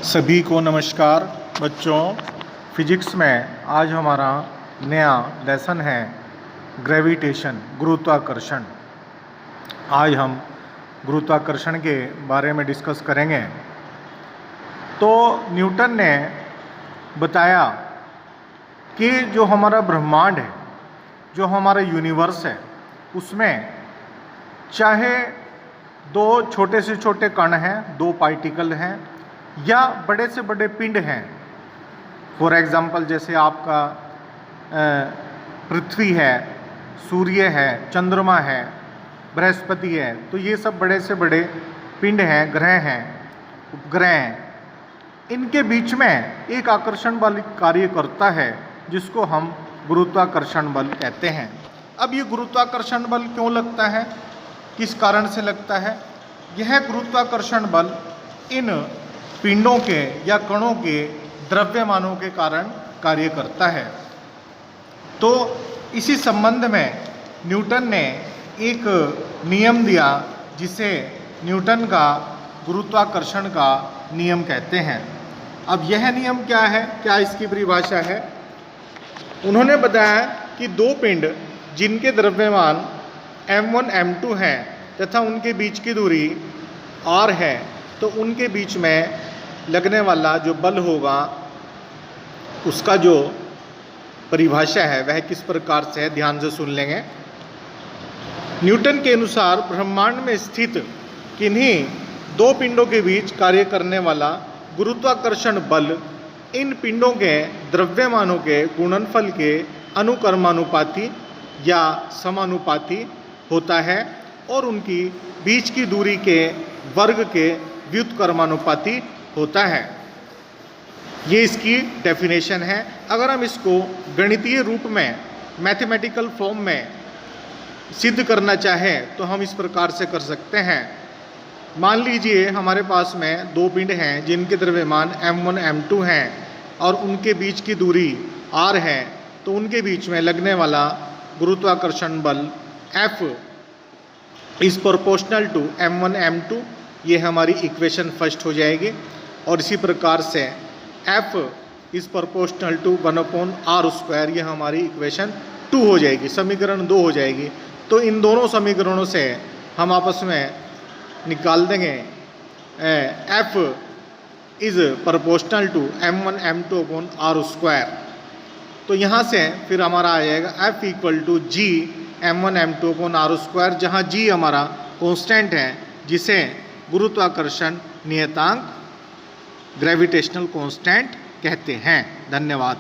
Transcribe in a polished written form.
सभी को नमस्कार बच्चों। फिजिक्स में आज हमारा नया लेसन है ग्रेविटेशन, गुरुत्वाकर्षण। आज हम गुरुत्वाकर्षण के बारे में डिस्कस करेंगे। तो न्यूटन ने बताया कि जो हमारा ब्रह्मांड है, जो हमारा यूनिवर्स है, उसमें चाहे दो छोटे से छोटे कण हैं, दो पार्टिकल हैं, या बड़े से बड़े पिंड हैं। फॉर एग्जांपल जैसे आपका पृथ्वी है, सूर्य है, चंद्रमा है, बृहस्पति है, तो ये सब बड़े से बड़े पिंड हैं, ग्रह हैं, उपग्रह हैं। इनके बीच में एक आकर्षण बल कार्य करता है जिसको हम गुरुत्वाकर्षण बल कहते हैं। अब ये गुरुत्वाकर्षण बल क्यों लगता है, किस कारण से लगता है? यह गुरुत्वाकर्षण बल इन पिंडों के या कणों के द्रव्यमानों के कारण कार्य करता है। तो इसी संबंध में न्यूटन ने एक नियम दिया जिसे न्यूटन का गुरुत्वाकर्षण का नियम कहते हैं। अब यह नियम क्या है, क्या इसकी परिभाषा है? उन्होंने बताया कि दो पिंड जिनके द्रव्यमान m1 m2 हैं तथा उनके बीच की दूरी r है, तो उनके बीच में लगने वाला जो बल होगा उसका जो परिभाषा है वह किस प्रकार से है, ध्यान से सुन लेंगे। न्यूटन के अनुसार ब्रह्मांड में स्थित किन्हीं दो पिंडों के बीच कार्य करने वाला गुरुत्वाकर्षण बल इन पिंडों के द्रव्यमानों के गुणनफल के अनुक्रमानुपाती या समानुपाती होता है और उनकी बीच की दूरी के वर्ग के व्युत्क्रमानुपाती होता है। ये इसकी डेफिनेशन है। अगर हम इसको गणितीय रूप में, मैथमेटिकल फॉर्म में सिद्ध करना चाहें तो हम इस प्रकार से कर सकते हैं। मान लीजिए हमारे पास में दो पिंड हैं जिनके द्रव्यमान m1 m2 हैं और उनके बीच की दूरी r है, तो उनके बीच में लगने वाला गुरुत्वाकर्षण बल F is proportional to m1 m2। ये हमारी इक्वेशन फर्स्ट हो जाएगी। और इसी प्रकार से F is proportional to 1/r², ये हमारी इक्वेशन 2 हो जाएगी, समीकरण 2 हो जाएगी। तो इन दोनों समीकरणों से हम आपस में निकाल देंगे F is proportional to m1 m2/r²। तो यहाँ से फिर हमारा आ जाएगा F equal to G m1 m2/r², जहाँ G हमारा कांस्टेंट है जिसे गुरुत्वाकर्षण नियतांक, ग्रेविटेशनल कांस्टेंट कहते हैं। धन्यवाद।